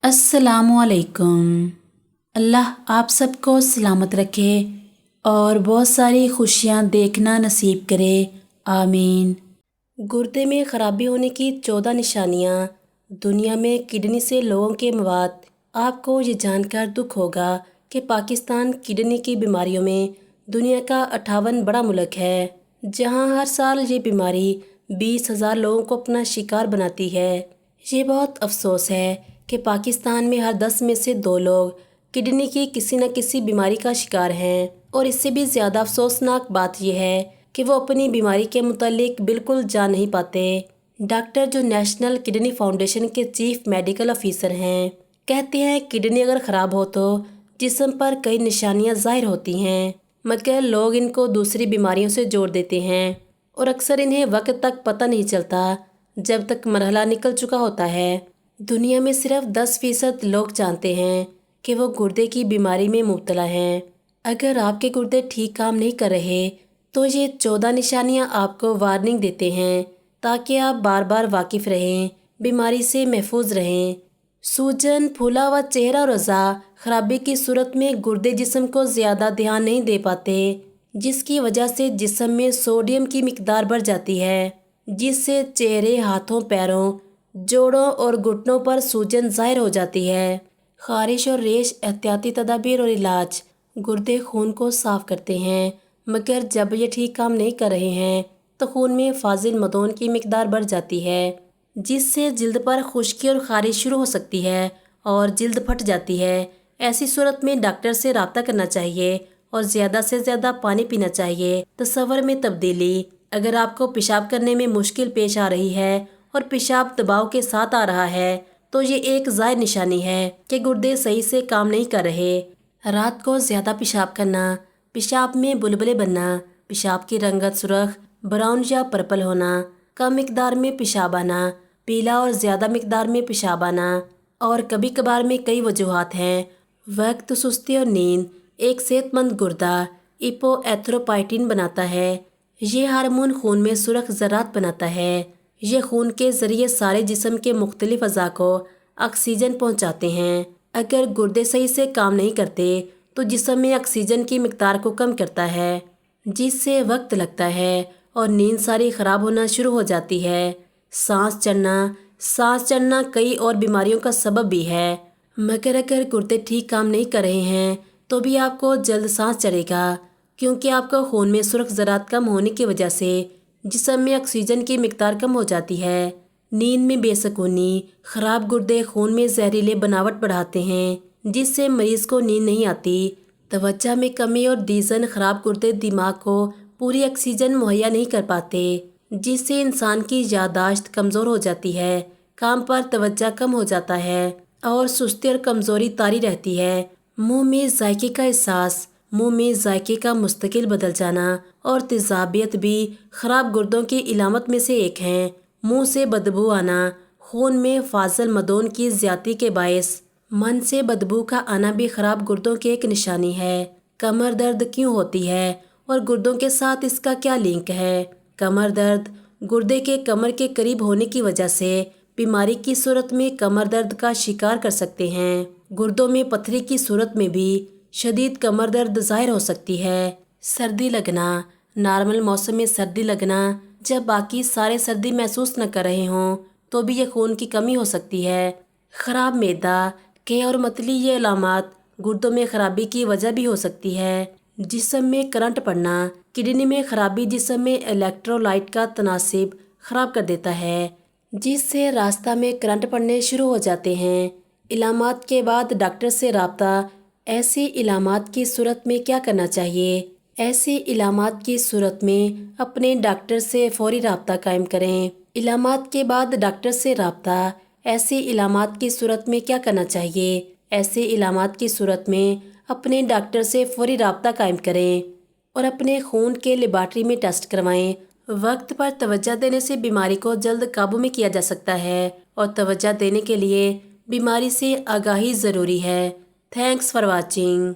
अस्सलामुअलैकुम। अल्लाह आप सबको सलामत रखे और बहुत सारी खुशियाँ देखना नसीब करे, आमीन। गुर्दे में ख़राबी होने की 14 निशानियाँ। दुनिया में किडनी से लोगों के मवात। आपको ये जानकर दुख होगा कि पाकिस्तान किडनी की बीमारियों में दुनिया का 58 बड़ा मुल्क है, जहाँ हर साल ये बीमारी 20,000 लोगों को अपना शिकार बनाती है। ये बहुत अफसोस है कि पाकिस्तान में हर 10 में से 2 लोग किडनी की किसी न किसी बीमारी का शिकार हैं। और इससे भी ज़्यादा अफसोसनाक बात यह है कि वो अपनी बीमारी के मुतालिक बिल्कुल जान नहीं पाते। डॉक्टर जो नेशनल किडनी फाउंडेशन के चीफ मेडिकल ऑफिसर हैं, कहते हैं किडनी अगर ख़राब हो तो जिस्म पर कई निशानियां ज़ाहिर होती हैं, मगर लोग इनको दूसरी बीमारियों से जोड़ देते हैं और अक्सर इन्हें वक्त तक पता नहीं चलता जब तक मरहला निकल चुका होता है। दुनिया में सिर्फ 10% लोग जानते हैं कि वो गुर्दे की बीमारी में मुब्तला हैं। अगर आपके गुर्दे ठीक काम नहीं कर रहे तो ये 14 निशानियां आपको वार्निंग देते हैं, ताकि आप बार बार वाकिफ़ रहें, बीमारी से महफूज रहें। सूजन, फूला हुआ चेहरा और रज़ा खराबी की सूरत में गुर्दे जिस्म को ज़्यादा ध्यान नहीं दे पाते, जिसकी वजह से जिस्म में सोडियम की मिकदार बढ़ जाती है, जिससे चेहरे, हाथों, पैरों, जोड़ों और घुटनों पर सूजन ज़ाहिर हो जाती है। ख़ारिश और रेश एहतियाती तदाबीर और इलाज। गुर्दे खून को साफ़ करते हैं, मगर जब ये ठीक काम नहीं कर रहे हैं तो खून में फाजिल मदोन की मिकदार बढ़ जाती है, जिससे जिल्द पर खुश्की और ख़ारिश शुरू हो सकती है और जिल्द फट जाती है। ऐसी सूरत में डॉक्टर से रब्ता करना चाहिए और ज़्यादा से ज़्यादा पानी पीना चाहिए। तसव्वुर में तब्दीली। अगर आपको पेशाब करने में मुश्किल पेश आ रही है और पेशाब दबाव के साथ आ रहा है तो ये एक ज़ाहिर निशानी है कि गुर्दे सही से काम नहीं कर रहे। रात को ज़्यादा पेशाब करना, पेशाब में बुलबुले बनना, पेशाब की रंगत सुर्ख, ब्राउन या पर्पल होना, कम मिकदार में पेशाब आना, पीला और ज़्यादा मिकदार में पेशाब आना, और कभी कभार में कई वजूहात हैं। वक्त, सुस्ती और नींद। एक सेहतमंद गुर्दा इपोएथ्रोपाइटिन बनाता है। ये हार्मोन खून में सुर्ख ज़रात बनाता है। ये खून के ज़रिए सारे जिस्म के मुख्तलिफ अज़ा को ऑक्सीजन पहुंचाते हैं। अगर गुर्दे सही से काम नहीं करते तो जिस्म में ऑक्सीजन की मिकदार को कम करता है, जिससे वक्त लगता है और नींद सारी ख़राब होना शुरू हो जाती है। सांस चढ़ना कई और बीमारियों का सबब भी है, मगर अगर गुर्दे ठीक काम नहीं कर रहे हैं तो भी आपको जल्द सांस चढ़ेगा, क्योंकि आपका खून में सुर्ख ज़रात कम होने की वजह से जिस्म में ऑक्सीजन की मिकदार कम हो जाती है। नींद में बेसुकूनी। ख़राब गुर्दे खून में जहरीले बनावट बढ़ाते हैं, जिससे मरीज़ को नींद नहीं आती। तवज्जो में कमी और दीजन। ख़राब गुर्दे दिमाग को पूरी ऑक्सीजन मुहैया नहीं कर पाते, जिससे इंसान की याददाश्त कमज़ोर हो जाती है, काम पर तवज्जो कम हो जाता है और सुस्ती और कमज़ोरी तारी रहती है। मुंह में जायके का एहसास। मुंह में जायके का मुस्तकिल बदल जाना और तेज़ाबियत भी ख़राब गुर्दों की इलामत में से एक हैं। मुंह से बदबू आना। खून में फाजिल मदोन की ज़्यादती के बायस मन से बदबू का आना भी ख़राब गुर्दों की एक निशानी है। कमर दर्द क्यों होती है और गुर्दों के साथ इसका क्या लिंक है? कमर दर्द गुर्दे के कमर के करीब होने की वजह से बीमारी की सूरत में कमर दर्द का शिकार कर सकते हैं। गुर्दों में पथरी की सूरत में भी शदीद कमर दर्द ज़ाहिर हो सकती है। सर्दी लगना। नॉर्मल मौसम में सर्दी लगना, जब बाकी सारे सर्दी महसूस न कर रहे हों तो भी ये खून की कमी हो सकती है। ख़राब मैदा, के और मतली। ये अलामात गुर्दों में ख़राबी की वजह भी हो सकती है। जिस्म में करंट पड़ना। किडनी में ख़राबी जिस्म में इलेक्ट्रोलाइट का तनासिब ख़राब कर देता है, जिससे रास्ता में करंट पड़ने शुरू हो जाते हैं। इलामात के बाद डॉक्टर से रब्ता। ऐसी इलामात की सूरत में क्या करना चाहिए? ऐसी इलामात की सूरत में अपने डॉक्टर से फौरी रब्ता कायम करें। इलामात के बाद डॉक्टर से रब्ता। ऐसी इलामात की सूरत में क्या करना चाहिए? ऐसी इलामात की सूरत में अपने डॉक्टर से फौरी रब्ता कायम करें और अपने खून के लेबार्ट्री में टेस्ट करवाएं। वक्त पर तवज्जो देने से बीमारी को जल्द काबू में किया जा सकता है और तवज्जो देने के लिए बीमारी से आगाही ज़रूरी है। Thanks for watching.